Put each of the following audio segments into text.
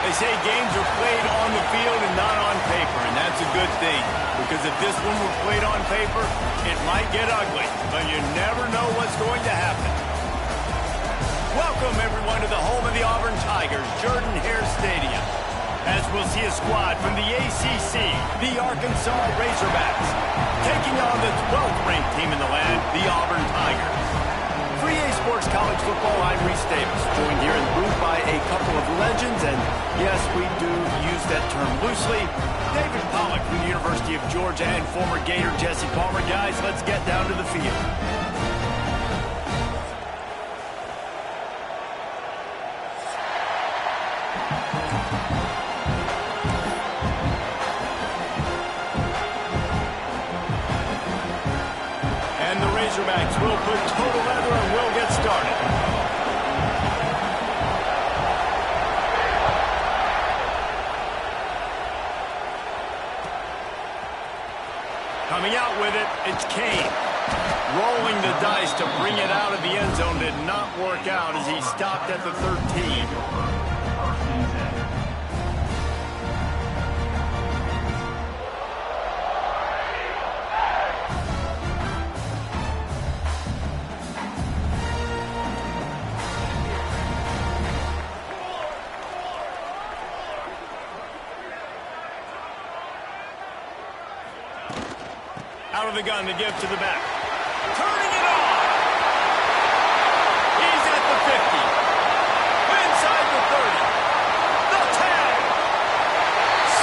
They say games are played on the field and not on paper, and that's a good thing. Because if this one were played on paper, it might get ugly, but you never know what's going to happen. Welcome, everyone, to the home of the Auburn Tigers, Jordan-Hare Stadium. As we'll see a squad from the ACC, the Arkansas Razorbacks, taking on the 12th-ranked team in the land, the Auburn Tigers. For EA Sports College Football, I'm Reese Davis, joined here in the booth by a couple of legends, and yes, we do use that term loosely. David Pollack from the University of Georgia and former Gator Jesse Palmer. Guys, let's get down to the field. And the Razorbacks will put total leather and will get started. Coming out with it, it's Kane. Rolling the dice to bring it out of the end zone did not work out as he stopped at the 13. Out of the gun to give to the back. Turning it on! He's at the 50. Inside the 30. The 10.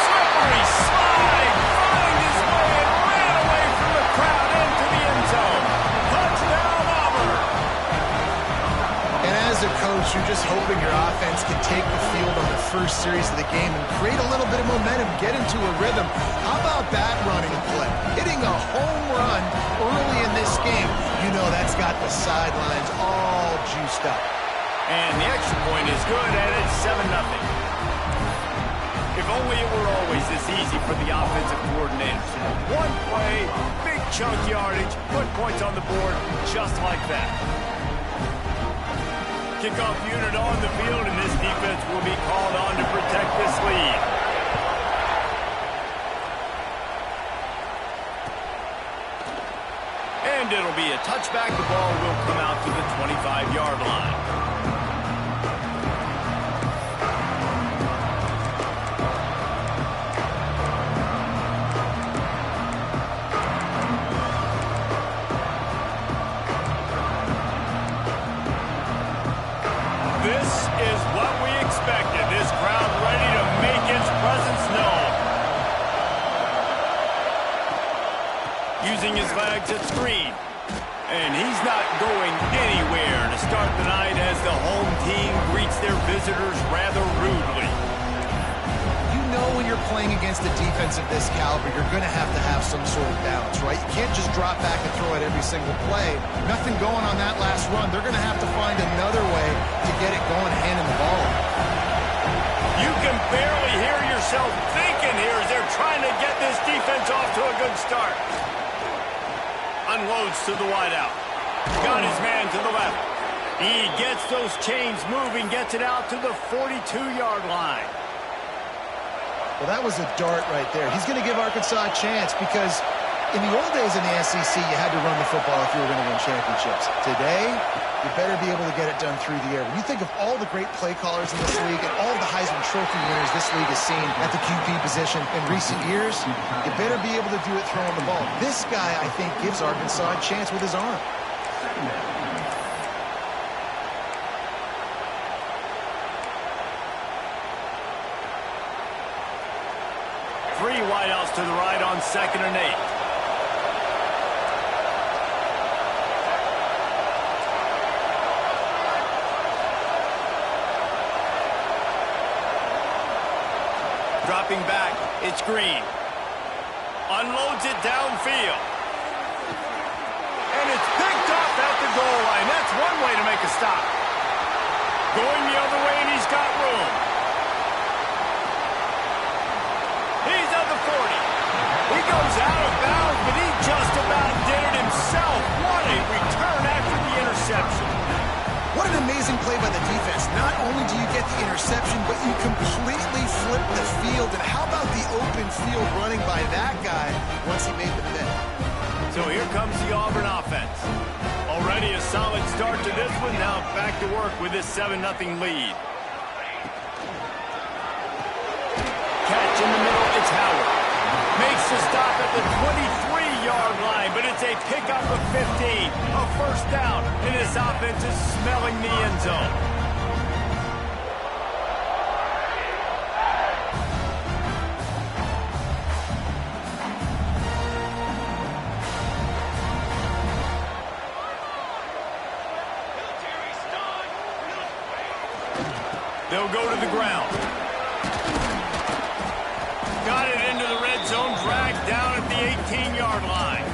Slippery slide. Finds his way and ran away from the crowd into the end zone. Touchdown, Auburn! And as a coach, you're just hoping your offense can take the field on the first series of the game and create a little bit of momentum, get into a rhythm. How about that running play? Hitting a home run early in this game. You know that's got the sidelines all juiced up. And the extra point is good, and it's 7-0. If only it were always this easy for the offensive coordinators. One play, big chunk yardage, put points on the board just like that. Kickoff unit on the field, and this defense will be called on to protect this lead. And it'll be a touchback. The ball will come out to the 25-yard line. This is what we expected. This crowd ready to make its presence known. Using his legs at screen. And he's not going anywhere to start the night as the home team greets their visitors rather rudely. You know when you're playing against a defense of this caliber, you're going to have some sort of balance, right? You can't just drop back and throw it every single play. Nothing going on that last run. They're going to have to find another way to get it going, handing the ball. You can barely hear yourself thinking here as they're trying to get this defense off to a good start. Unloads to the wideout. Got his man to the left. He gets those chains moving, gets it out to the 42-yard line. Well, that was a dart right there. He's going to give Arkansas a chance because in the old days in the SEC, you had to run the football if you were going to win championships. Today, you better be able to get it done through the air. When you think of all the great play callers in this league and all the Heisman Trophy winners this league has seen at the QB position in recent years, you better be able to do it throwing the ball. This guy, I think, gives Arkansas a chance with his arm. Three wideouts to the right on 2nd and 8. Dropping back, it's Green. Unloads it downfield. And it's picked up at the goal line. That's one way to make a stop. Going the other way, and he's got room. He's at the 40. He goes out of bounds, but he just about did it himself. What a return after the interception. What an amazing play by the defense. Not only do you get the interception, but you completely field running by that guy once he made the pick. So here comes the Auburn offense. Already a solid start to this one. Now back to work with this 7-0 lead. Catch in the middle, it's Howard. Makes the stop at the 23-yard line, but it's a pickup of 15. A first down, and this offense is smelling the end zone. They'll go to the ground. Got it into the red zone, dragged down at the 18-yard line.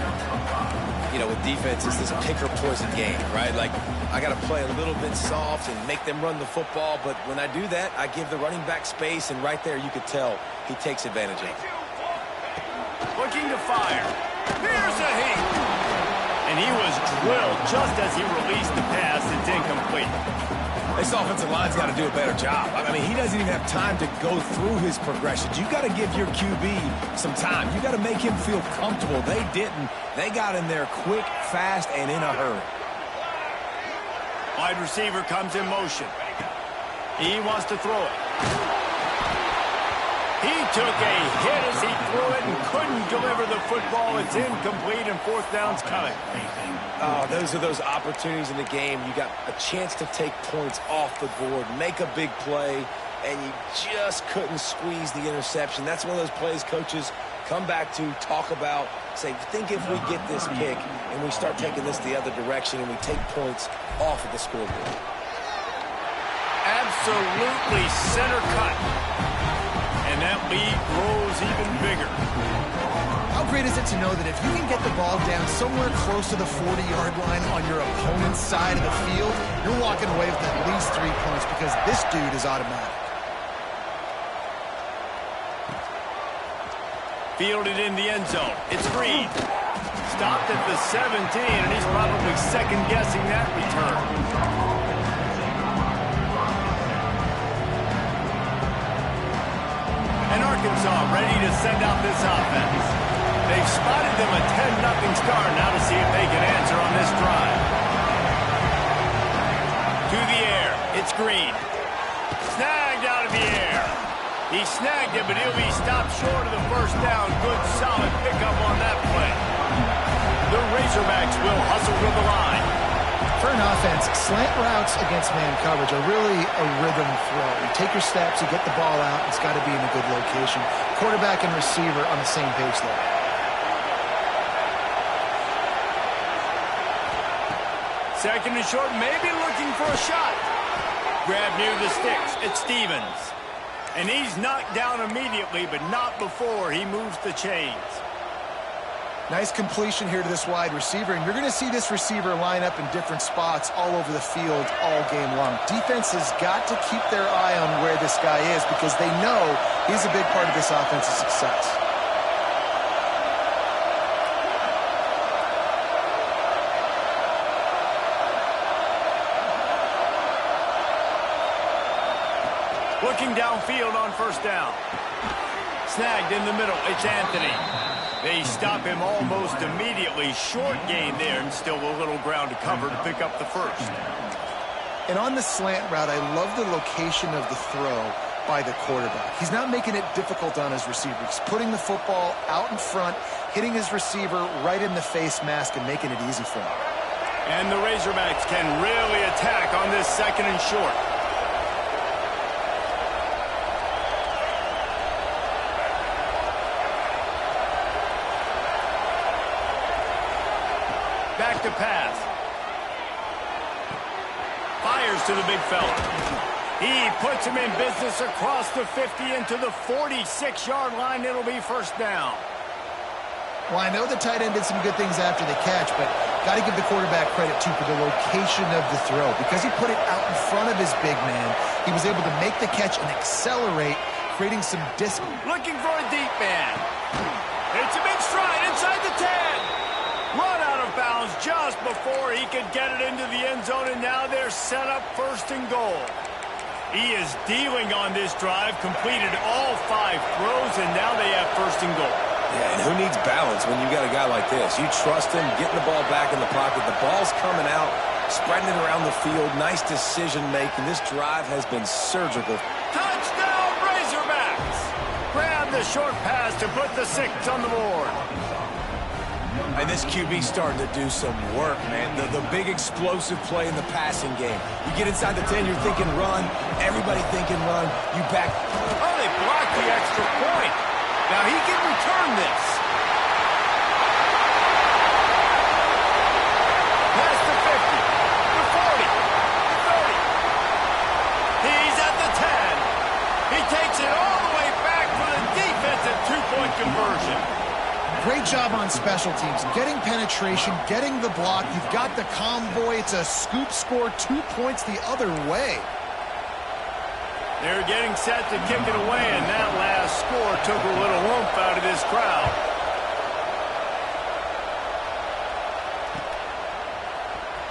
You know, with defense, it's this pick or poison game, right? Like, I got to play a little bit soft and make them run the football, but when I do that, I give the running back space, and right there you could tell he takes advantage of it. Looking to fire. Here's a heat. And he was drilled just as he released the pass. It's incomplete. This offensive line's got to do a better job. I mean, he doesn't even have time to go through his progressions. You got to give your QB some time. You got to make him feel comfortable. They didn't. They got in there quick, fast, and in a hurry. Wide receiver comes in motion. He wants to throw it. He took a hit as he threw it and couldn't deliver the football. It's incomplete, and fourth down's coming. Oh, those are those opportunities in the game. You got a chance to take points off the board, make a big play, and you just couldn't squeeze the interception. That's one of those plays coaches come back to, talk about, say, think if we get this pick and we start taking this the other direction and we take points off of the scoreboard. Absolutely center cut. And that lead grows even bigger. How great is it to know that if you can get the ball down somewhere close to the 40-yard line on your opponent's side of the field, you're walking away with at least 3 points because this dude is automatic. Fielded in the end zone. It's Reed. Stopped at the 17, and he's probably second-guessing that return. And Arkansas ready to send out this offense. They've spotted them a 10-0 start. Now to see if they can answer on this drive. To the air. It's Green. Snagged out of the air. He snagged it, but he'll be stopped short of the first down. Good, solid pickup on that play. The Razorbacks will hustle to the line. For an offense, slant routes against man coverage are really a rhythm throw. You take your steps, you get the ball out, it's got to be in a good location. Quarterback and receiver on the same page there. Second and short, maybe looking for a shot. Grab near the sticks. It's Stevens. And he's knocked down immediately, but not before he moves the chains. Nice completion here to this wide receiver, and you're going to see this receiver line up in different spots all over the field all game long. Defense has got to keep their eye on where this guy is because they know he's a big part of this offense's success. Looking downfield on first down. Snagged in the middle. It's Anthony. They stop him almost immediately. Short gain there, and still a little ground to cover to pick up the first. And on the slant route, I love the location of the throw by the quarterback. He's not making it difficult on his receiver. He's putting the football out in front, hitting his receiver right in the face mask and making it easy for him. And the Razorbacks can really attack on this second and short. Back to pass. Fires to the big fella. He puts him in business across the 50 into the 46-yard line. It'll be first down. Well, I know the tight end did some good things after the catch, but got to give the quarterback credit, too, for the location of the throw. Because he put it out in front of his big man, he was able to make the catch and accelerate, creating some distance. Looking for a deep man. It's a big stride inside the 10. Run out of bounds just before he could get it into the end zone, and now they're set up first and goal. He is dealing on this drive, completed all 5 throws, and now they have first and goal. Yeah, and who needs balance when you got a guy like this? You trust him, getting the ball back in the pocket. The ball's coming out, spreading it around the field. Nice decision-making. This drive has been surgical. Touchdown, Razorbacks! Grab the short pass to put the 6 on the board. And this QB's starting to do some work, man. The big explosive play in the passing game. You get inside the 10, you're thinking run. Everybody thinking run. You back. Oh, they blocked the extra point. Now he can return this. Past the 50, the 40, the 30. He's at the 10. He takes it all the way back for the defensive 2-point conversion. Great job on special teams, getting penetration, getting the block. You've got the convoy. It's a scoop score, 2 points the other way. They're getting set to kick it away, and that last score took a little oomph out of this crowd.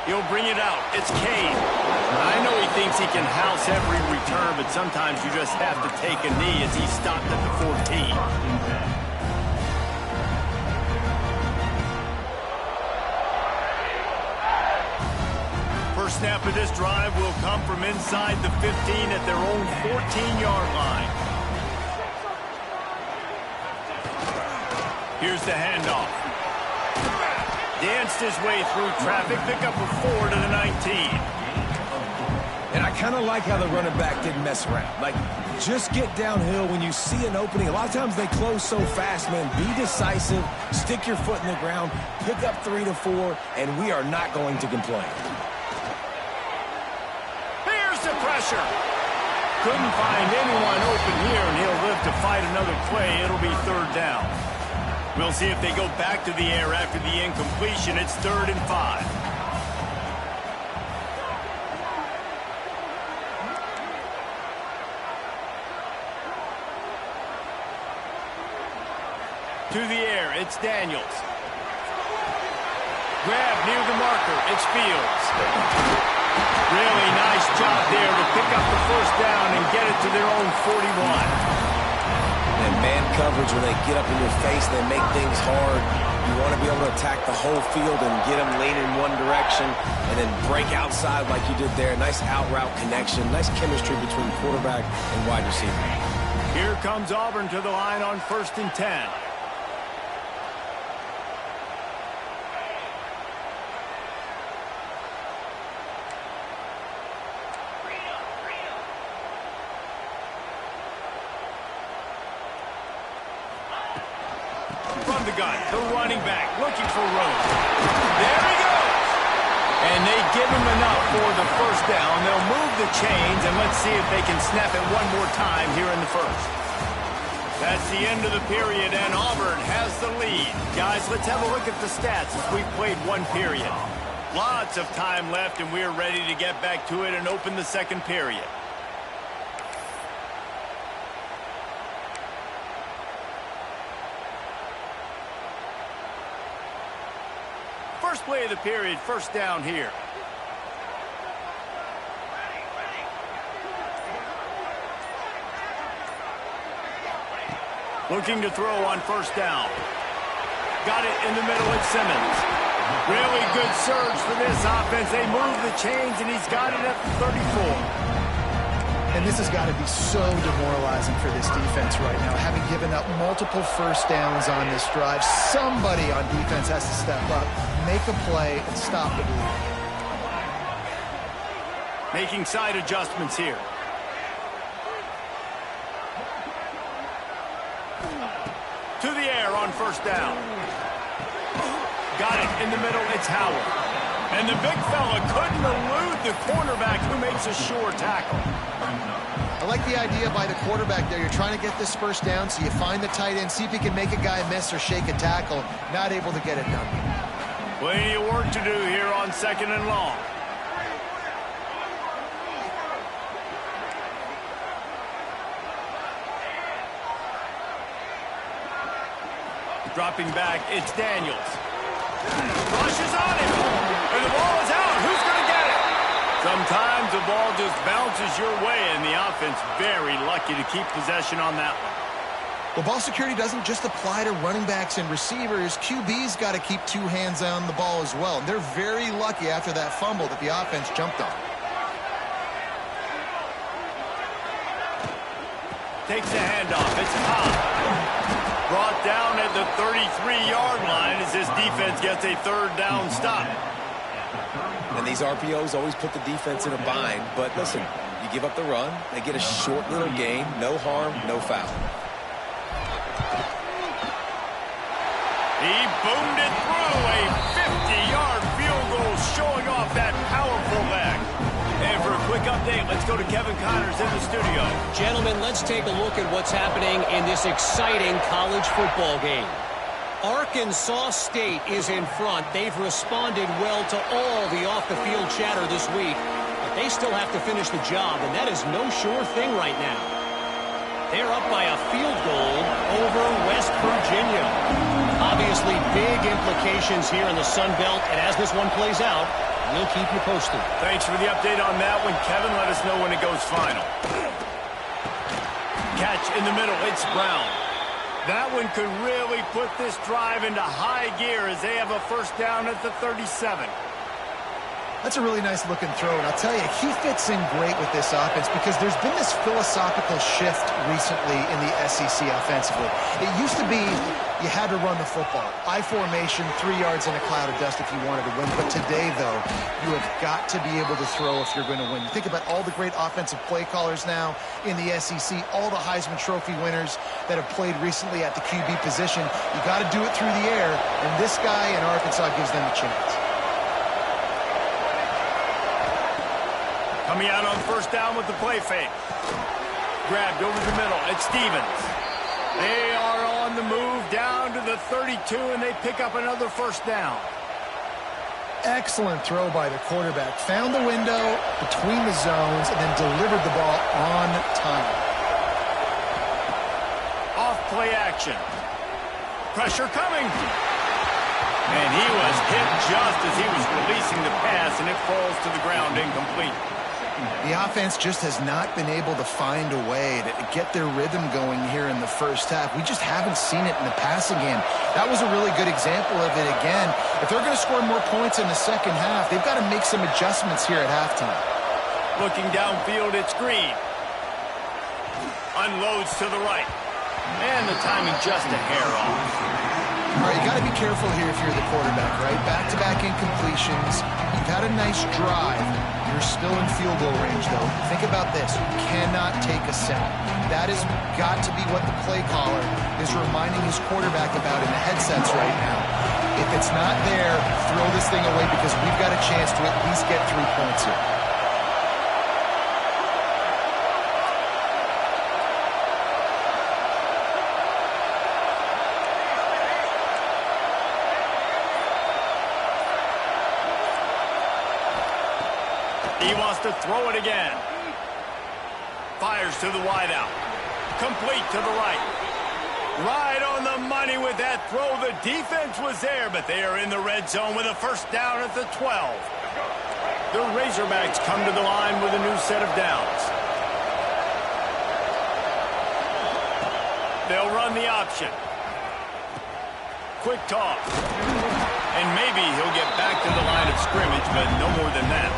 He'll bring it out. It's Cade. I know he thinks he can house every return, but sometimes you just have to take a knee as he stopped at the 14. First snap of this drive will come from inside the 15 at their own 14-yard line. Here's the handoff. Danced his way through traffic, pick up a 4 to the 19. And I kind of like how the running back didn't mess around. Like, just get downhill when you see an opening. A lot of times they close so fast, man. Be decisive, stick your foot in the ground, pick up 3 to 4, and we are not going to complain. The pressure. Couldn't find anyone open here, and he'll live to fight another play. It'll be 3rd down. We'll see if they go back to the air after the incompletion. It's 3rd and 5. To the air, it's Daniels. Grab near the marker, it's Fields. Really nice job there to pick up the first down and get it to their own 41. And man coverage, when they get up in your face, they make things hard. You want to be able to attack the whole field and get them leaning in one direction and then break outside like you did there. Nice out route connection, nice chemistry between quarterback and wide receiver. Here comes Auburn to the line on 1st and 10. From the gun, the running back looking for room. There he goes. And they give him enough for the first down. They'll move the chains, and let's see if they can snap it one more time here in the first. That's the end of the period, and Auburn has the lead. Guys, let's have a look at the stats as we've played 1 period. Lots of time left, and we're ready to get back to it and open the 2nd period. First play of the period, first down here. Looking to throw on first down. Got it in the middle at Simmons. Really good surge for this offense. They move the chains, and he's got it at the 34. And this has got to be so demoralizing for this defense right now, having given up multiple first downs on this drive. Somebody on defense has to step up, make a play, and stop the bleeding. Making side adjustments here. To the air on first down. Got it in the middle, it's Howard. And the big fella couldn't elude the cornerback who makes a sure tackle. I like the idea by the quarterback there. You're trying to get this first down, so you find the tight end, see if he can make a guy miss or shake a tackle. Not able to get it done. Plenty of work to do here on 2nd and long. Dropping back, it's Daniels. Rushes on him. And the ball is out. Who's going to get it? Sometimes the ball just bounces your way, and the offense very lucky to keep possession on that one. Well, ball security doesn't just apply to running backs and receivers. QB's got to keep two hands on the ball as well. And they're very lucky after that fumble that the offense jumped on. Takes the handoff. It's hot. Brought down at the 33-yard line as this defense gets a third down stop. And these RPOs always put the defense in a bind. But listen, you give up the run, they get a short little gain, no harm, no foul. He boomed it through a 50-yard field goal, showing off that powerful leg. And for a quick update, let's go to Kevin Connors in the studio. Gentlemen, let's take a look at what's happening in this exciting college football game. Arkansas State is in front. They've responded well to all the off-the-field chatter this week, but they still have to finish the job, and that is no sure thing right now. They're up by a field goal over West Virginia. Obviously, big implications here in the Sun Belt, and as this one plays out, we'll keep you posted. Thanks for the update on that one, Kevin. Let us know when it goes final. Catch in the middle. It's Brown. That one could really put this drive into high gear as they have a first down at the 37. That's a really nice looking throw, and I'll tell you, he fits in great with this offense because there's been this philosophical shift recently in the SEC offensively. It used to be you had to run the football. I formation, 3 yards in a cloud of dust if you wanted to win. But today, though, you have got to be able to throw if you're going to win. You think about all the great offensive play callers now in the SEC, all the Heisman Trophy winners that have played recently at the QB position. You got to do it through the air, and this guy in Arkansas gives them a chance. Coming out on first down with the play fake. Grabbed over the middle. It's Stevens. They are on the move down to the 32, and they pick up another first down. Excellent throw by the quarterback. Found the window between the zones and then delivered the ball on time. Off play action. Pressure coming. And he was hit just as he was releasing the pass, and it falls to the ground incomplete. The offense just has not been able to find a way to get their rhythm going here in the first half. We just haven't seen it in the passing game. That was a really good example of it again. If they're going to score more points in the second half, they've got to make some adjustments here at halftime. Looking downfield, it's Green. Unloads to the right. And the timing just a hair off. All right, you got to be careful here if you're the quarterback, right? Back-to-back incompletions. You've had a nice drive. You're still in field goal range, though. Think about this. You cannot take a sack. That has got to be what the play caller is reminding his quarterback about in the headsets right now. If it's not there, throw this thing away because we've got a chance to at least get 3 points here. He wants to throw it again. Fires to the wideout. Complete to the right. Right on the money with that throw. The defense was there, but they are in the red zone with a first down at the 12. The Razorbacks come to the line with a new set of downs. They'll run the option. Quick toss. And maybe he'll get back to the line of scrimmage, but no more than that.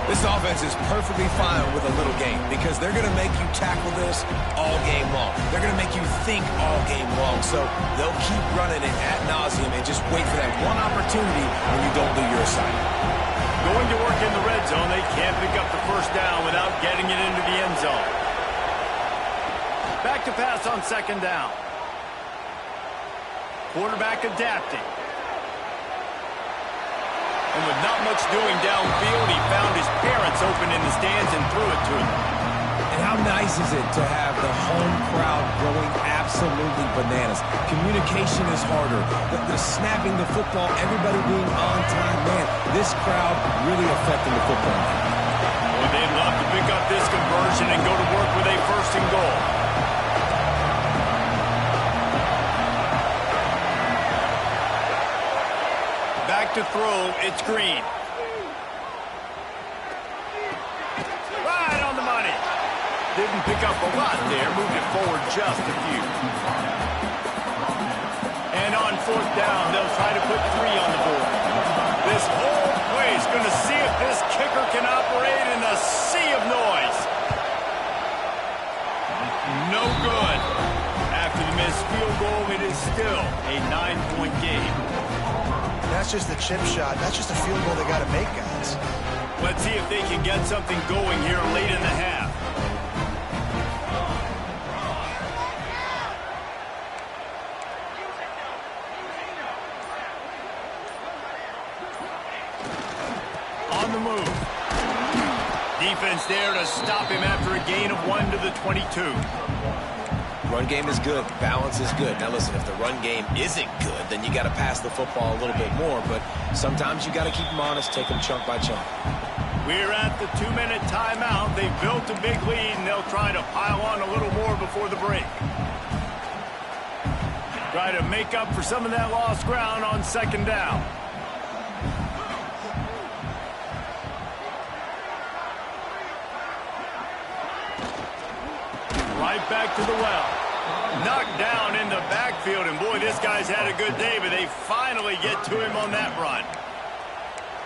This offense is perfectly fine with a little game because they're going to make you tackle this all game long. They're going to make you think all game long. So they'll keep running it ad nauseum and just wait for that one opportunity when you don't do your assignment. Going to work in the red zone, they can't pick up the first down without getting it into the end zone. Back to pass on second down. Quarterback adapting. And with not much doing downfield, he found his parents open in the stands and threw it to them. And how nice is it to have the home crowd going absolutely bananas? Communication is harder. The snapping the football, everybody being on time. Man, this crowd really affecting the football. Well, they'd love to pick up this conversion and go to work with a first and goal. Back to throw, it's Green. didn't pick up a lot there, moved it forward just a few. And on 4th down, they'll try to put 3 on the board. This whole play is going to see if this kicker can operate in a sea of noise. No good. After the missed field goal, it is still a 9-point game. That's just a chip shot. That's just a field goal they got to make, guys. Let's see if they can get something going here late in the half. On the move. Defense there to stop him after a gain of 1 to the 22. Run game is good. Balance is good. Now, listen, if the run game isn't good, then you got to pass the football a little bit more. But sometimes you got to keep them honest, take them chunk by chunk. We're at the 2-minute timeout. They've built a big lead, and they'll try to pile on a little more before the break. Try to make up for some of that lost ground on 2nd down. Right back to the well. Knocked down in the backfield, and boy, this guy's had a good day, but they finally get to him on that run.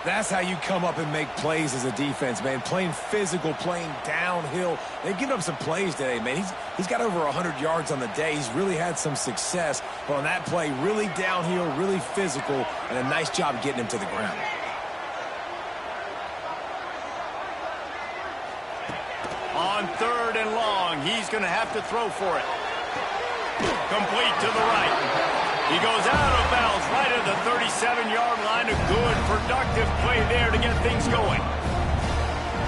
That's how you come up and make plays as a defense, man. Playing physical, playing downhill. They've given up some plays today, man. He's got over 100 yards on the day. He's really had some success. But on that play, really downhill, really physical, and a nice job getting him to the ground. On 3rd and long, he's going to have to throw for it. Complete to the right. He goes out of bounds right at the 37-yard line. A good, productive play there to get things going.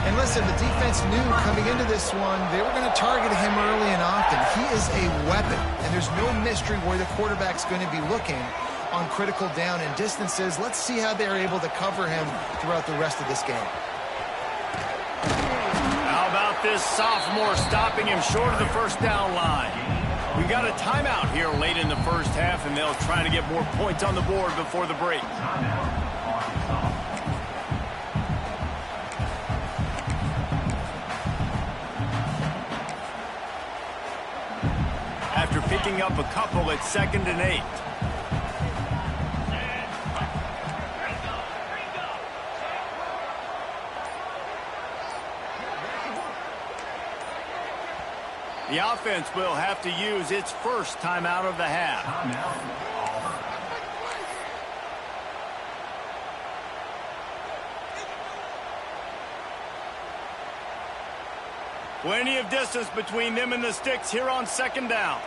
And listen, the defense knew coming into this one, they were going to target him early and often. He is a weapon, and there's no mystery where the quarterback's going to be looking on critical down and distances. Let's see how they're able to cover him throughout the rest of this game. How about this sophomore stopping him short of the 1st down line? We got a timeout here late in the 1st half, and they'll try to get more points on the board before the break. After picking up a couple at 2nd and 8. The offense will have to use its 1st timeout of the half. Plenty of distance between them and the sticks here on 2nd down.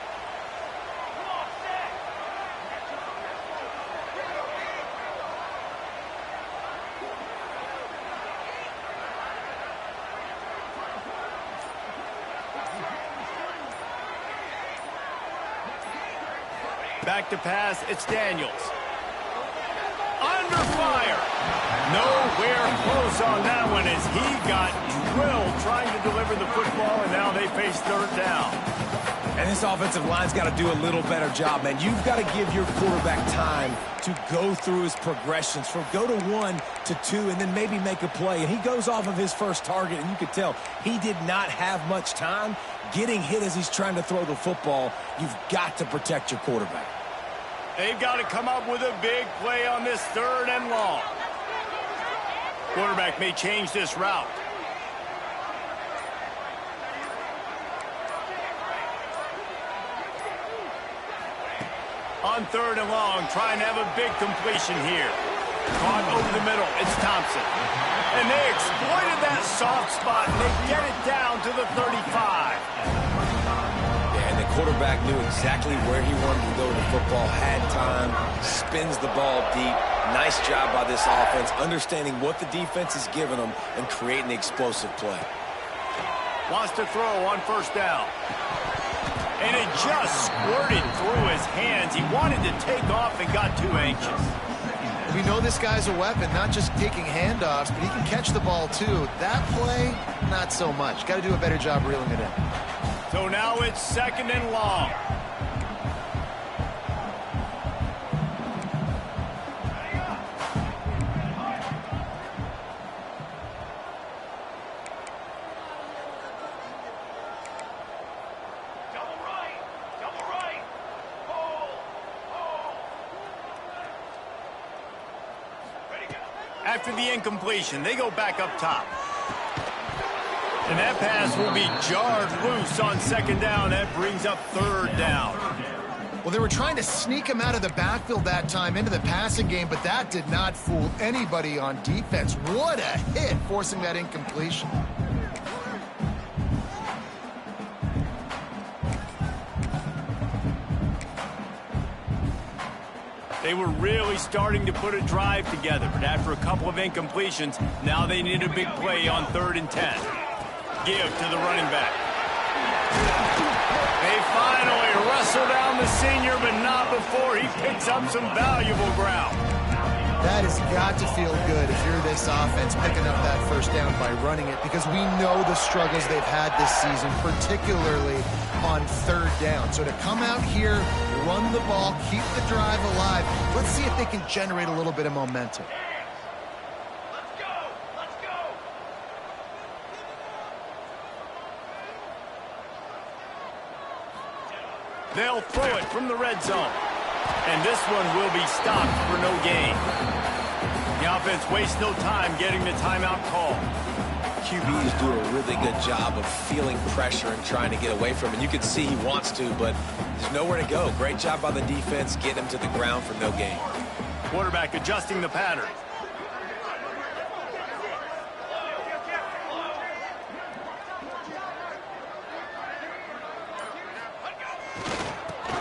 Back to pass, it's Daniels. Under fire. Nowhere close on that one as he got drilled trying to deliver the football, and now they face 3rd down. And this offensive line's got to do a little better job, man. You've got to give your quarterback time to go through his progressions from go to 1 to 2 and then maybe make a play. And he goes off of his first target, and you could tell he did not have much time getting hit as he's trying to throw the football. You've got to protect your quarterback. They've got to come up with a big play on this 3rd and long. Quarterback may change this route. On 3rd and long, trying to have a big completion here. Caught over the middle, it's Thompson. And they exploited that soft spot, and they get it down to the 35. And the quarterback knew exactly where he wanted to go with the football, had time, spins the ball deep. Nice job by this offense, understanding what the defense is giving them and creating the explosive play. Wants to throw on 1st down. And it just squirted through his hands. He wanted to take off and got too anxious. We know this guy's a weapon, not just taking handoffs, but he can catch the ball too. That play, not so much. Got to do a better job reeling it in. So now it's 2nd and long. After the incompletion, they go back up top. And that pass will be jarred loose on second down. That brings up third down. Well, they were trying to sneak him out of the backfield that time into the passing game, but that did not fool anybody on defense. What a hit, forcing that incompletion. They were really starting to put a drive together, but after a couple of incompletions, now they need a big play on 3rd and 10. Give to the running back. They finally wrestle down the senior, but not before he picks up some valuable ground. That has got to feel good if you're this offense picking up that first down by running it, because we know the struggles they've had this season, particularly on 3rd down. So to come out here, run the ball, keep the drive alive, let's see if they can generate a little bit of momentum. They'll throw it from the red zone. And this one will be stopped for no gain. The offense wastes no time getting the timeout call. QBs do a really good job of feeling pressure and trying to get away from it. You can see he wants to, but there's nowhere to go. Great job by the defense, getting him to the ground for no gain. Quarterback adjusting the pattern.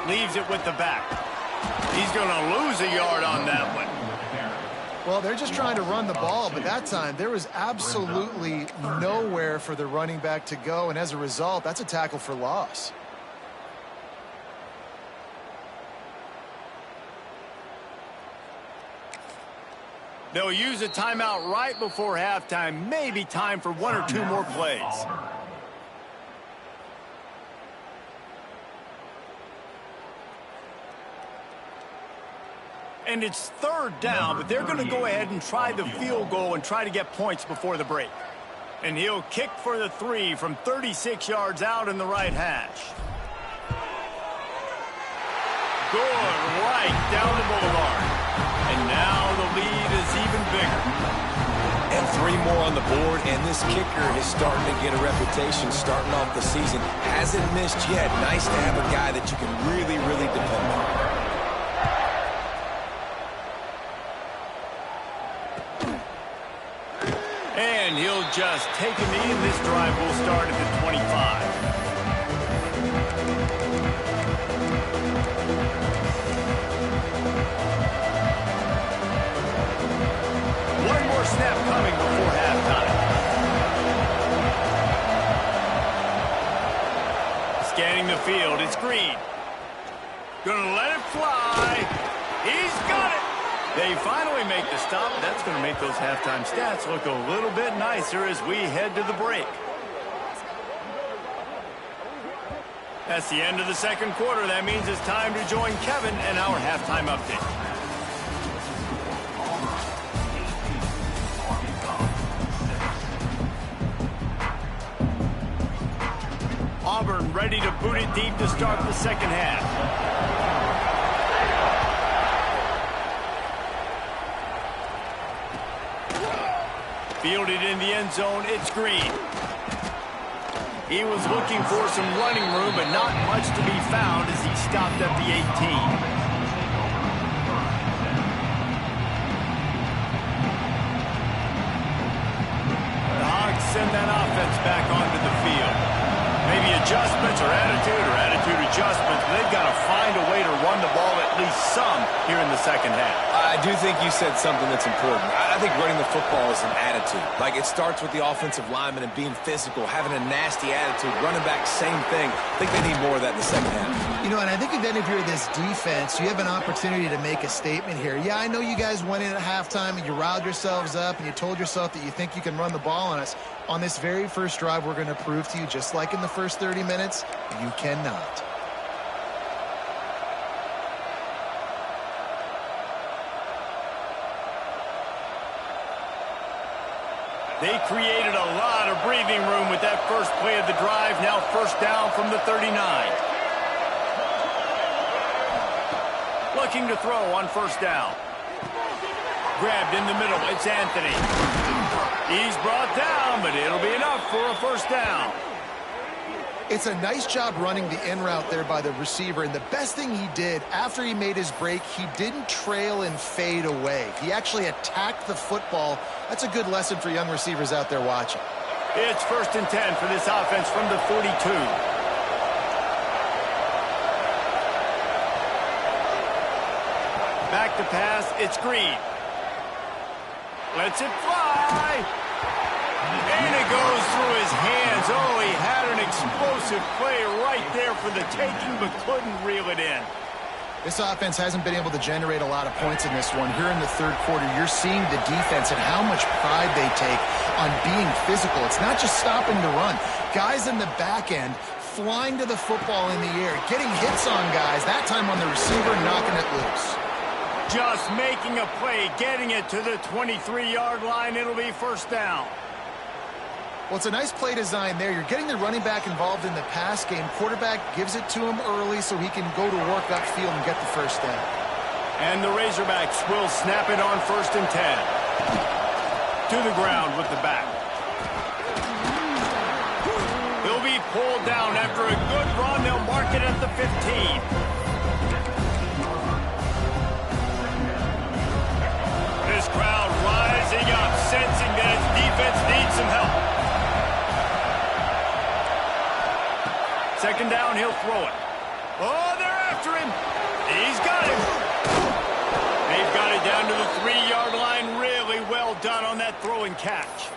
Leaves it with the back. He's going to lose a yard on that one. Well, they're just trying to run the ball, but that time there was absolutely nowhere for the running back to go, and as a result, that's a tackle for loss. They'll use a timeout right before halftime. Maybe time for 1 or 2 more plays. And it's 3rd down, but they're going to go ahead and try the field goal and try to get points before the break. And he'll kick for the 3 from 36 yards out in the right hash. Good right down the boulevard. And now the lead is even bigger. And 3 more on the board, and this kicker is starting to get a reputation starting off the season. Hasn't missed yet. Nice to have a guy that you can really, really depend on. And he'll just take a knee, and this drive will start at the 25. One more snap coming before halftime. Scanning the field, it's Green. Gonna let it fly. He's got it. They finally make the stop. That's going to make those halftime stats look a little bit nicer as we head to the break. That's the end of the 2nd quarter. That means it's time to join Kevin and our halftime update. Auburn ready to boot it deep to start the 2nd half. Fielded in the end zone, it's Green. He was looking for some running room, but not much to be found as he stopped at the 18. The Hogs send that offense back onto the field. Maybe adjustments or attitude adjustments, but they've got to find a way to run the ball at least some here in the 2nd half. I do think you said something that's important. I think running the football is an attitude. Like, it starts with the offensive lineman and being physical, having a nasty attitude. Running back, same thing. I think they need more of that in the 2nd half. You know, and I think then if you're this defense, you have an opportunity to make a statement here. Yeah, I know you guys went in at halftime and you riled yourselves up and you told yourself that you think you can run the ball on us. On this very first drive, we're going to prove to you, just like in the first 30 minutes, you cannot. They created a lot of breathing room with that first play of the drive. Now 1st down from the 39. Looking to throw on 1st down. Grabbed in the middle. It's Anthony. He's brought down, but it'll be enough for a first down. It's a nice job running the in route there by the receiver, and the best thing he did after he made his break, he didn't trail and fade away. He actually attacked the football. That's a good lesson for young receivers out there watching. It's 1st and 10 for this offense from the 42. Back to pass, it's Green. Lets it fly. And it goes through his hands. Oh, he had an explosive play right there for the taking, but couldn't reel it in. This offense hasn't been able to generate a lot of points in this one. Here in the third quarter, you're seeing the defense and how much pride they take on being physical. It's not just stopping to run. Guys in the back end flying to the football in the air, getting hits on guys, that time on the receiver, knocking it loose. Just making a play, getting it to the 23-yard line. It'll be first down. Well, it's a nice play design there. You're getting the running back involved in the pass game. Quarterback gives it to him early so he can go to work upfield and get the first down. And the Razorbacks will snap it on 1st and 10. To the ground with the back. He'll be pulled down after a good run. They'll mark it at the 15. This crowd rising up, sensing that its defense needs some help. 2nd down, he'll throw it. Oh, they're after him. He's got him. They've got it down to the 3-yard line. Really well done on that throw and catch.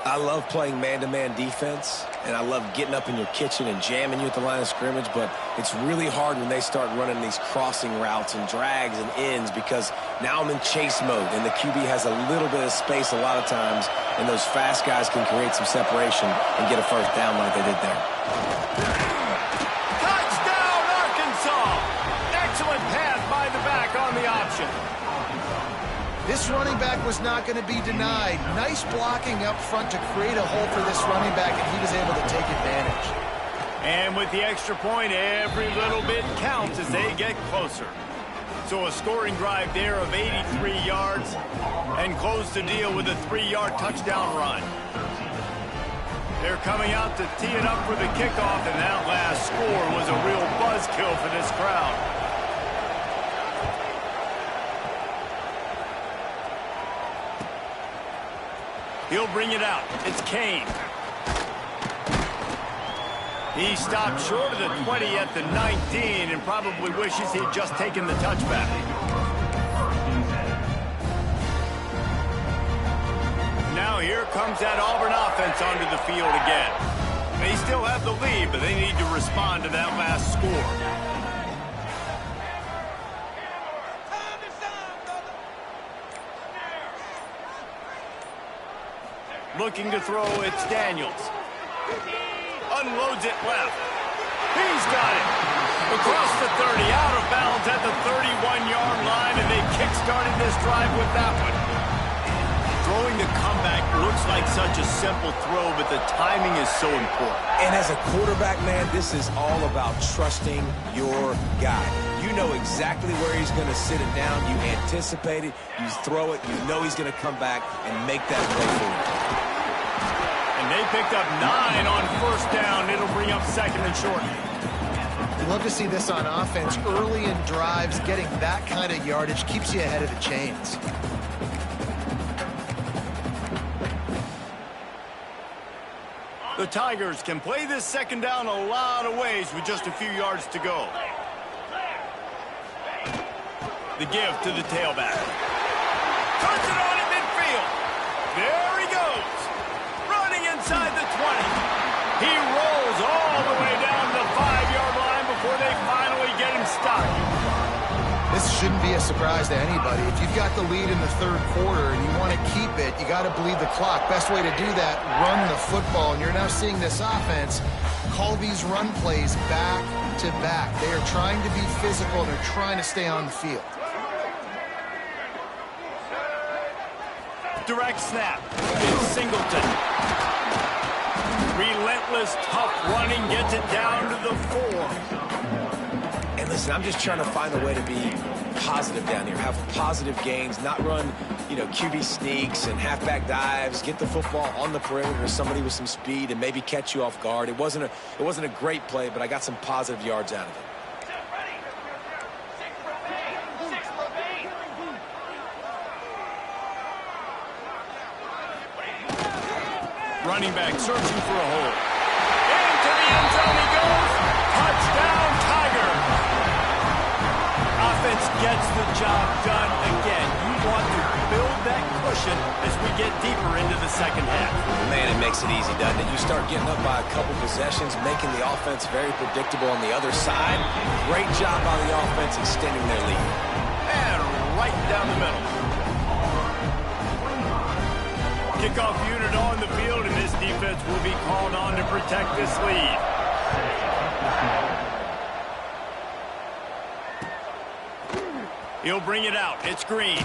I love playing man-to-man defense, and I love getting up in your kitchen and jamming you at the line of scrimmage, but it's really hard when they start running these crossing routes and drags and ends because now I'm in chase mode, and the QB has a little bit of space a lot of times, and those fast guys can create some separation and get a first down like they did there. Touchdown, Arkansas! Excellent pass by the back on the option. This running back was not going to be denied. Nice blocking up front to create a hole for this running back, and he was able to take advantage. And with the extra point, every little bit counts as they get closer. So a scoring drive there of 83 yards and close the deal with a 3-yard touchdown run. They're coming out to tee it up for the kickoff, and that last score was a real buzzkill for this crowd. He'll bring it out. It's Kane. He stopped short of the 20 at the 19 and probably wishes he'd just taken the touchback. Now here comes that Auburn offense onto the field again. They still have the lead, but they need to respond to that last score. Looking to throw, it's Daniels. Unloads it left. He's got it. Across the 30, out of bounds at the 31-yard line, and they kick-started this drive with that one. Throwing the comeback looks like such a simple throw, but the timing is so important. And as a quarterback, man, this is all about trusting your guy. You know exactly where he's going to sit it down. You anticipate it. You throw it. You know he's going to come back and make that play for you. And they picked up 9 on first down. It'll bring up 2nd and short. You love to see this on offense. Early in drives, getting that kind of yardage keeps you ahead of the chains. The Tigers can play this 2nd down a lot of ways with just a few yards to go. The give to the tailback. Turns it on at midfield. There he goes. Running inside the 20. He rolls all the way down the 5-yard line before they finally get him stopped. This shouldn't be a surprise to anybody. If you've got the lead in the third quarter and you want to keep it, you got to bleed the clock. Best way to do that, run the football. And you're now seeing this offense call these run plays back to back. They are trying to be physical. They're trying to stay on the field. Direct snap. It's Singleton. Relentless, tough running gets it down to the 4. And listen, I'm just trying to find a way to be positive down here. Have positive gains, not run, QB sneaks and halfback dives. Get the football on the perimeter to somebody with some speed and maybe catch you off guard. It wasn't a great play, but I got some positive yards out of it. Running back searching for a hole. Into the end zone he goes. Touchdown, Tiger. Offense gets the job done again. You want to build that cushion as we get deeper into the second half. Man, it makes it easy, doesn't it? You start getting up by a couple possessions, making the offense very predictable on the other side. Great job by the offense extending their lead. And right down the middle. Kickoff unit on the field, and this defense will be called on to protect this lead. He'll bring it out. It's Green.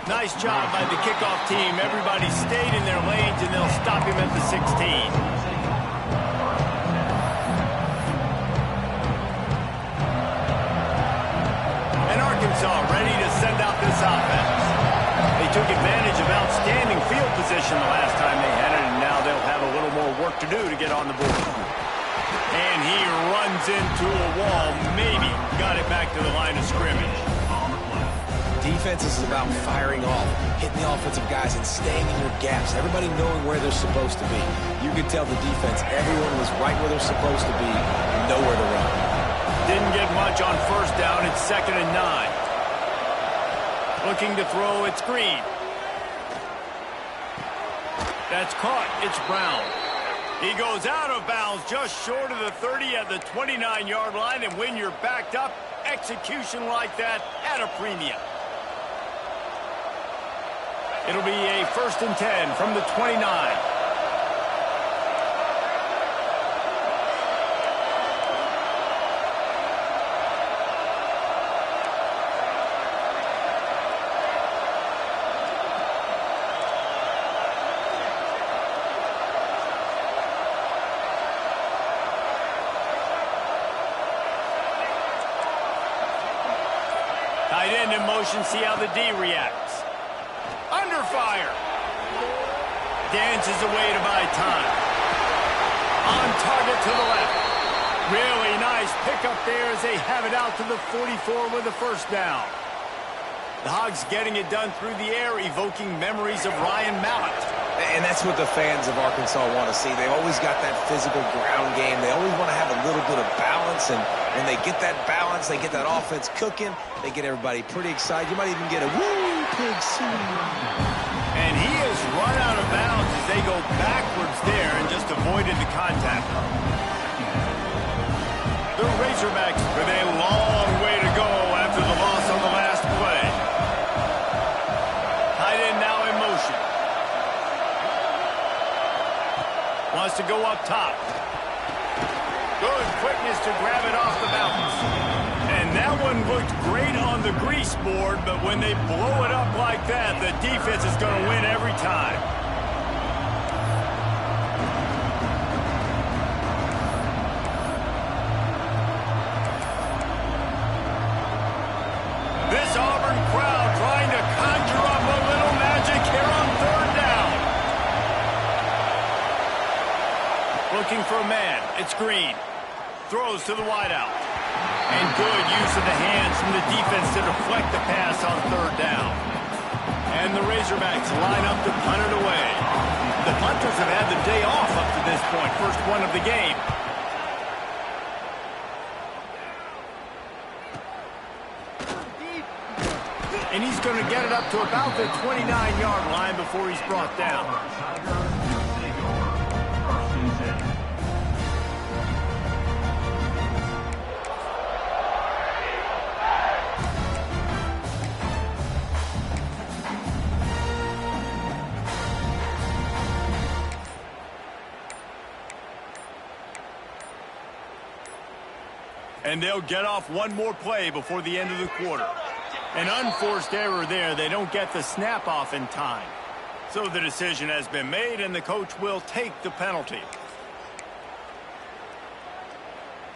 Nice job by the kickoff team. Everybody stayed in their lanes, and they'll stop him at the 16. And Arkansas ready to send out this offense. They took advantage of outstanding field position the last time they had it, and now they'll have a little more work to do to get on the board. And he runs into a wall, maybe got it back to the line of scrimmage. Defense is about firing off, hitting the offensive guys and staying in your gaps, everybody knowing where they're supposed to be. You could tell the defense, everyone was right where they're supposed to be, nowhere to run. Didn't get much on first down. It's 2nd and 9. Looking to throw, it's Green. That's caught, it's Brown. He goes out of bounds just short of the 30 at the 29-yard line, and when you're backed up, execution like that at a premium. It'll be a 1st and 10 from the 29. Tight end in motion, see how the D reacts. Under fire. Dances away to buy time. On target to the left. Really nice pickup there as they have it out to the 44 with a 1st down. The Hogs getting it done through the air, evoking memories of Ryan Mallett. And that's what the fans of Arkansas want to see. They've always got that physical ground game. They always want to have a little bit of balance, and when they get that balance, they get that offense cooking, they get everybody pretty excited. You might even get a woo, pig scene. And he has run out of bounds as they go backwards there and just avoided the contact. The Razorbacks with a long way to go after the loss on the last play. Tight end now in motion. Wants to go up top. Good quickness to grab it off the bounce. And that one looked great on the grease board, but when they blow it up like that, the defense is going to win every time. This Auburn crowd trying to conjure up a little magic here on 3rd down. Looking for a man. It's Green. Throws to the wideout. And good use of the hands from the defense to deflect the pass on 3rd down. And the Razorbacks line up to punt it away. The punters have had the day off up to this point. First one of the game. And he's going to get it up to about the 29-yard line before he's brought down. And they'll get off one more play before the end of the quarter. An unforced error there. They don't get the snap off in time. So the decision has been made, and the coach will take the penalty.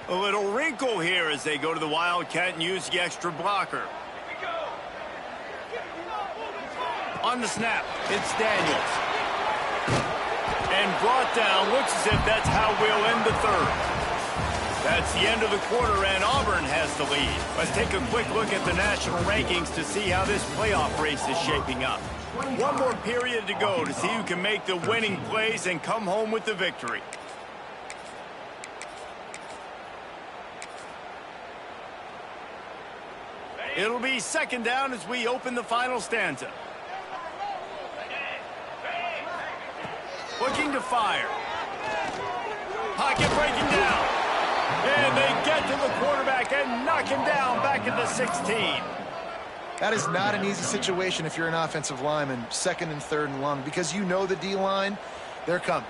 A little wrinkle here as they go to the Wildcat and use the extra blocker. On the snap, it's Daniels. And brought down. Looks as if that's how we'll end the third. That's the end of the quarter, and Auburn has the lead. Let's take a quick look at the national rankings to see how this playoff race is shaping up. One more period to go to see who can make the winning plays and come home with the victory. It'll be second down as we open the final stanza. Looking to fire. Pocket breaking down. And they get to the quarterback and knock him down back at the 16. That is not an easy situation if you're an offensive lineman, second and third and long, because you know the D-line, they're coming.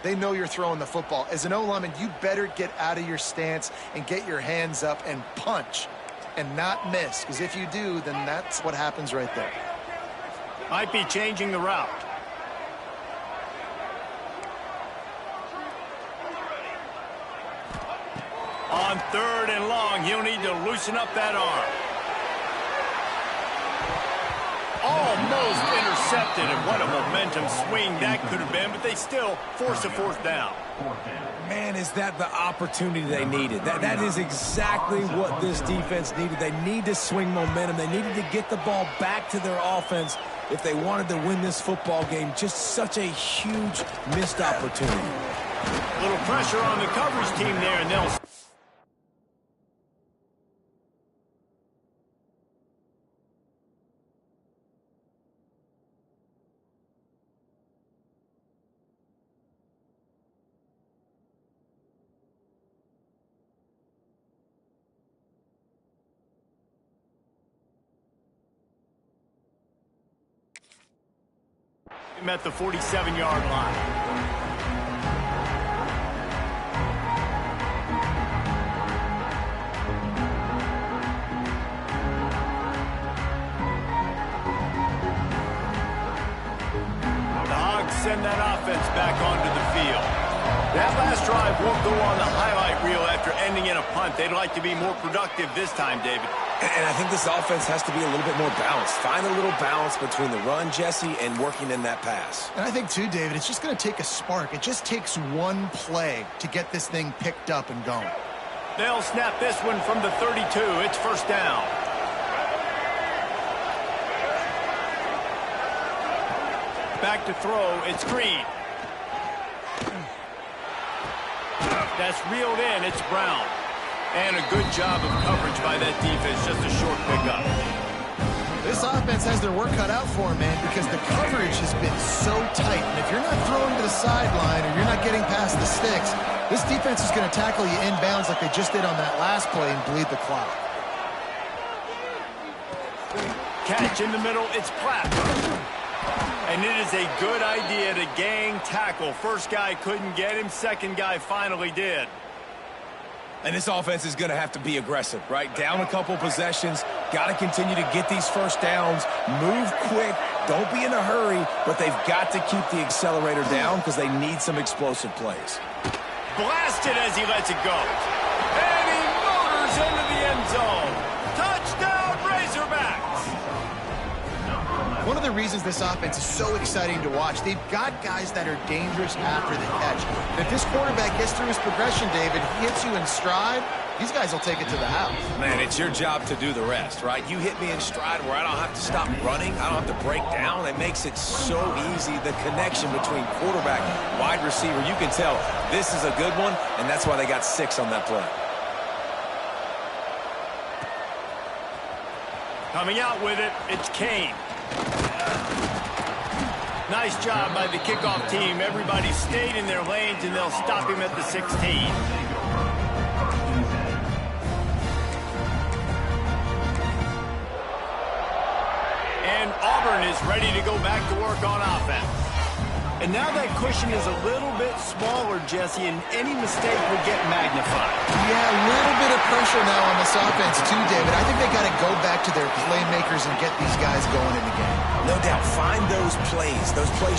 They know you're throwing the football. As an O-lineman, you better get out of your stance and get your hands up and punch and not miss, because if you do, then that's what happens right there. Might be changing the route. On third and long, he'll need to loosen up that arm. Almost intercepted, and what a momentum swing that could have been, but they still force a fourth down. Man, is that the opportunity they needed. That is exactly what this defense needed. They need to swing momentum. They needed to get the ball back to their offense if they wanted to win this football game. Just such a huge missed opportunity. A little pressure on the coverage team there, and they'll... at the 47-yard line. The Hogs send that offense back onto the field. That last drive won't go on the highlight reel after ending in a punt. They'd like to be more productive this time, David. And I think this offense has to be a little bit more balanced. Find a little balance between the run, Jesse, and working in that pass. And I think, too, David, it's just going to take a spark. It just takes one play to get this thing picked up and going. They'll snap this one from the 32. It's first down. Back to throw. It's Green. That's reeled in. It's Brown. And a good job of coverage by that defense. Just a short pickup. This offense has their work cut out for them, man, because the coverage has been so tight. And if you're not throwing to the sideline or you're not getting past the sticks, this defense is going to tackle you inbounds like they just did on that last play and bleed the clock. Catch in the middle. It's Platt. And it is a good idea to gang tackle. First guy couldn't get him. Second guy finally did. And this offense is going to have to be aggressive, right? Down a couple possessions. Got to continue to get these first downs. Move quick. Don't be in a hurry. But they've got to keep the accelerator down because they need some explosive plays. Blasted as he lets it go. And he motors into the end zone. Touchdown, Razorbacks. One of the reasons this offense is so exciting to watch, they've got guys that are dangerous after the catch. And if this quarterback gets through his progression, David, he hits you in stride, these guys will take it to the house. Man, it's your job to do the rest, right? You hit me in stride where I don't have to stop running. I don't have to break down. It makes it so easy, the connection between quarterback, wide receiver. You can tell this is a good one, and that's why they got 6 on that play. Coming out with it, it's Kane. Nice job by the kickoff team. Everybody stayed in their lanes, and they'll stop him at the 16. And Auburn is ready to go back to work on offense. And now that cushion is a little bit smaller, Jesse, and any mistake will get magnified. Yeah, a little bit of pressure now on this offense too, David. I think they got to go back to their playmakers and get these guys going in the game. No doubt. Find those plays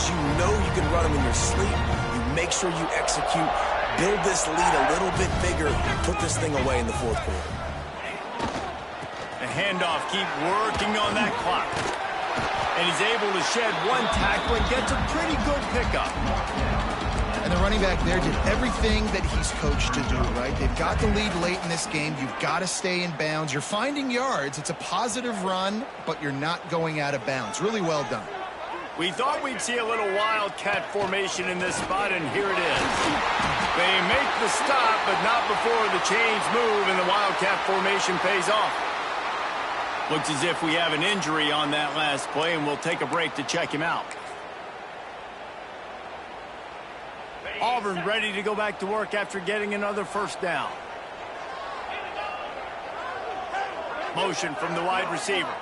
you know you can run them in your sleep. You make sure you execute. Build this lead a little bit bigger. Put this thing away in the fourth quarter. The handoff, keep working on that clock. And he's able to shed one tackle and gets a pretty good pickup. And the running back there did everything that he's coached to do, right? They've got the lead late in this game. You've got to stay in bounds. You're finding yards. It's a positive run, but you're not going out of bounds. Really well done. We thought we'd see a little wildcat formation in this spot, and here it is. They make the stop, but not before the chains move, and the wildcat formation pays off. Looks as if we have an injury on that last play, and we'll take a break to check him out. Auburn ready to go back to work after getting another first down. Motion from the wide receiver.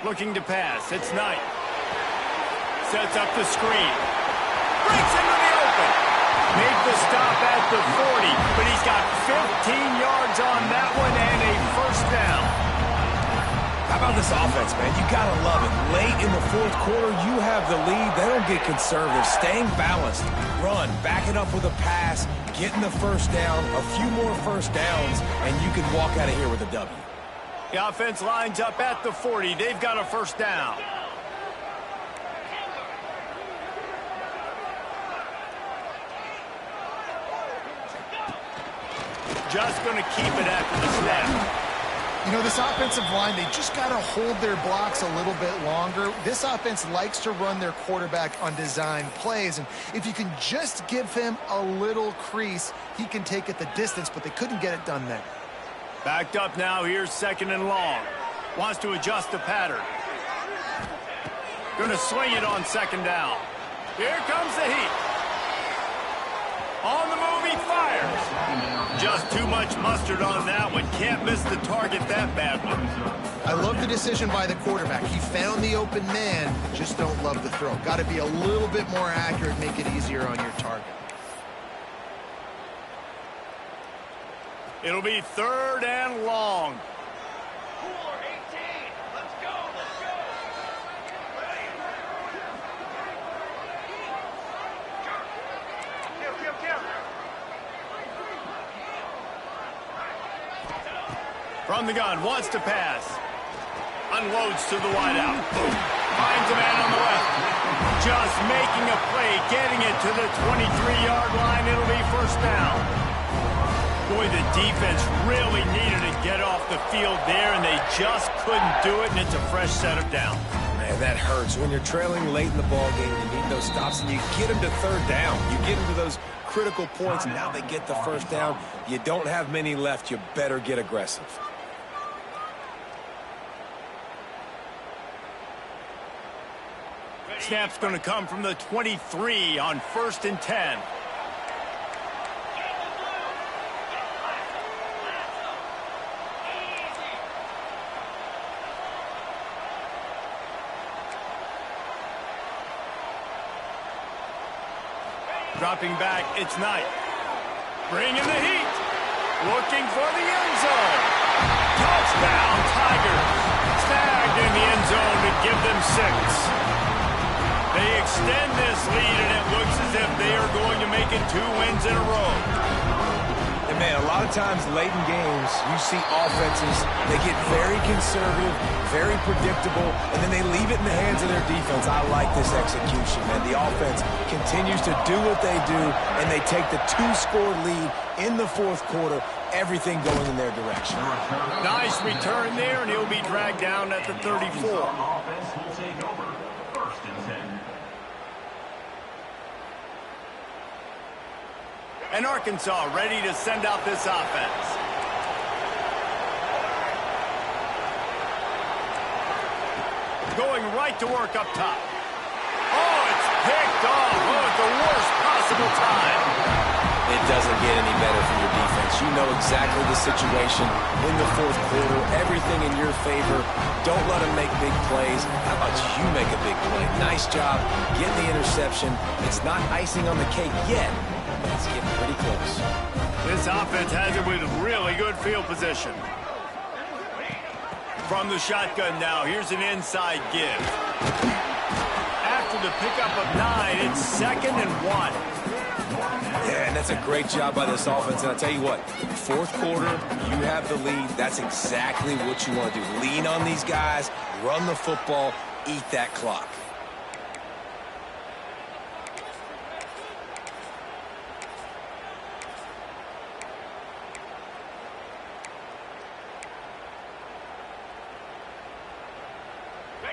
Looking to pass. It's Knight. Sets up the screen. Breaks into the open. Made the stop at the 40, but he's got 15 yards on that one and a first down. How about this offense, man? You got to love it. Late in the fourth quarter, you have the lead. They don't get conservative. Staying balanced. Run, backing up with a pass, getting the first down, a few more first downs, and you can walk out of here with a W. The offense lines up at the 40. They've got a first down. Just going to keep it after the snap. You know, this offensive line, they just got to hold their blocks a little bit longer. This offense likes to run their quarterback on design plays, and if you can just give him a little crease, he can take it the distance, but they couldn't get it done there. Backed up now. Here's second and long. Wants to adjust the pattern. Going to swing it on second down. Here comes the heat. On the move, he fires. Just too much mustard on that one. Can't miss the target that badly. I love the decision by the quarterback. He found the open man, just don't love the throw. Got to be a little bit more accurate, make it easier on your target. It'll be third and long. From the gun, wants to pass. Unloads to the wideout. Finds a man on the left. Just making a play, getting it to the 23-yard line. It'll be first down. Boy, the defense really needed to get off the field there, and they just couldn't do it, and it's a fresh set of downs. Man, that hurts. When you're trailing late in the ballgame, you need those stops, and you get them to third down. You get them to those critical points, and now they get the first down. You don't have many left. You better get aggressive. Snap's going to come from the 23 on 1st and 10. Dropping back, it's Knight. Bringing the heat. Looking for the end zone. Touchdown, Tigers. Snagged in the end zone to give them 6. They extend this lead, and it looks as if they are going to make it 2 wins in a row. And, man, a lot of times late in games, you see offenses, they get very conservative, very predictable, and then they leave it in the hands of their defense. I like this execution, man. The offense continues to do what they do, and they take the 2-score lead in the fourth quarter, everything going in their direction. Nice return there, and he'll be dragged down at the 34. And Arkansas ready to send out this offense. Going right to work up top. Oh, it's picked off. Oh, at the worst possible time. It doesn't get any better for your defense. You know exactly the situation in the fourth quarter. Everything in your favor. Don't let them make big plays. How about you make a big play? Nice job getting the interception. It's not icing on the cake yet. It's getting pretty close. This offense has it with really good field position. From the shotgun now, here's an inside give. After the pickup of 9, it's 2nd and 1. Yeah, and that's a great job by this offense. And I'll tell you what, fourth quarter, you have the lead. That's exactly what you want to do. Lean on these guys, run the football, eat that clock.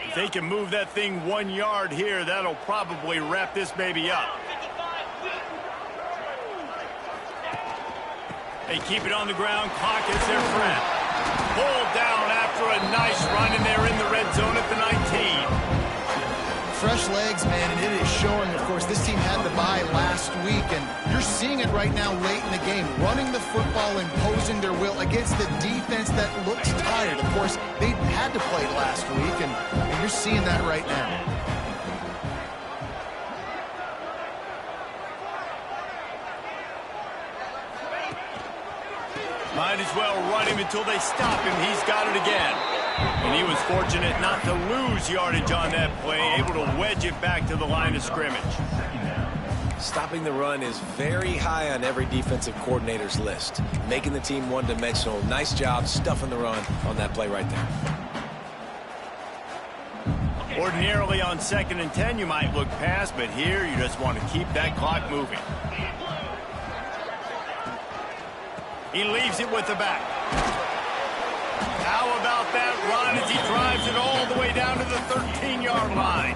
If they can move that thing 1 yard here, that'll probably wrap this baby up. They keep it on the ground. Clock is their friend. Pulled down after a nice run, and they're in the red zone at the 19. Fresh legs, man, and it is showing. Of course, this team had the bye last week, and you're seeing it right now late in the game. Running the football, imposing their will against the defense that looks tired. Of course, they had to play last week, and you're seeing that right now. Might as well run him until they stop him. He's got it again. And he was fortunate not to lose yardage on that play, able to wedge it back to the line of scrimmage. Stopping the run is very high on every defensive coordinator's list. Making the team one-dimensional. Nice job stuffing the run on that play right there. Ordinarily on 2nd and 10, you might look past, but here you just want to keep that clock moving. He leaves it with the back. How about that run as he drives it all the way down to the 13-yard line?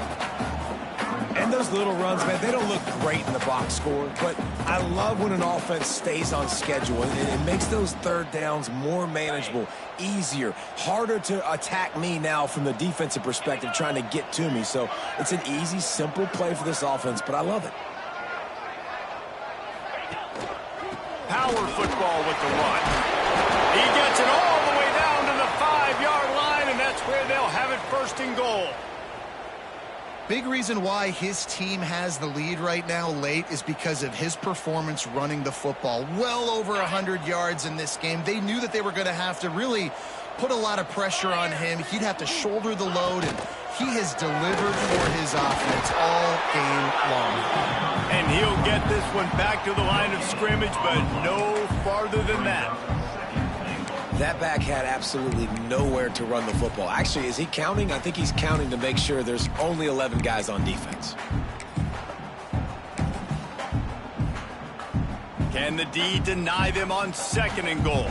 And those little runs, man, they don't look great in the box score, but I love when an offense stays on schedule, and it makes those third downs more manageable, easier, harder to attack me now from the defensive perspective trying to get to me. So it's an easy, simple play for this offense, but I love it. Power football with the run. He gets it all the way down to the 5-yard line, and that's where they'll have it 1st and goal. Big reason why his team has the lead right now late is because of his performance running the football. Well over 100 yards in this game. They knew that they were going to have to really put a lot of pressure on him. He'd have to shoulder the load, and he has delivered for his offense all game long. And he'll get this one back to the line of scrimmage, but no farther than that. That back had absolutely nowhere to run the football. Actually, is he counting? I think he's counting to make sure there's only 11 guys on defense. Can the D deny them on 2nd and goal?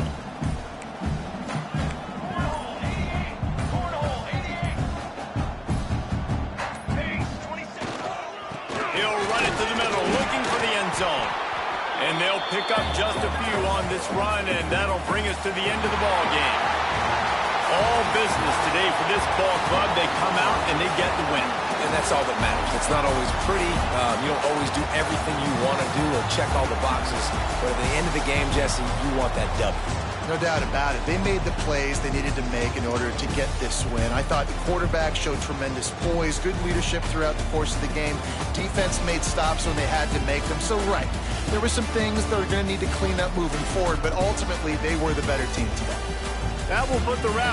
He'll run it to the middle, looking for the end zone. And they'll pick up just a few on this run, and that'll bring us to the end of the ball game. All business today for this ball club. They come out and they get the win. And that's all that matters. It's not always pretty. You don't always do everything you want to do or check all the boxes. But at the end of the game, Jesse, you want that W. No doubt about it. They made the plays they needed to make in order to get this win. I thought the quarterback showed tremendous poise, good leadership throughout the course of the game. Defense made stops when they had to make them. So, right, there were some things that are going to need to clean up moving forward, but ultimately they were the better team today. That will put the wrap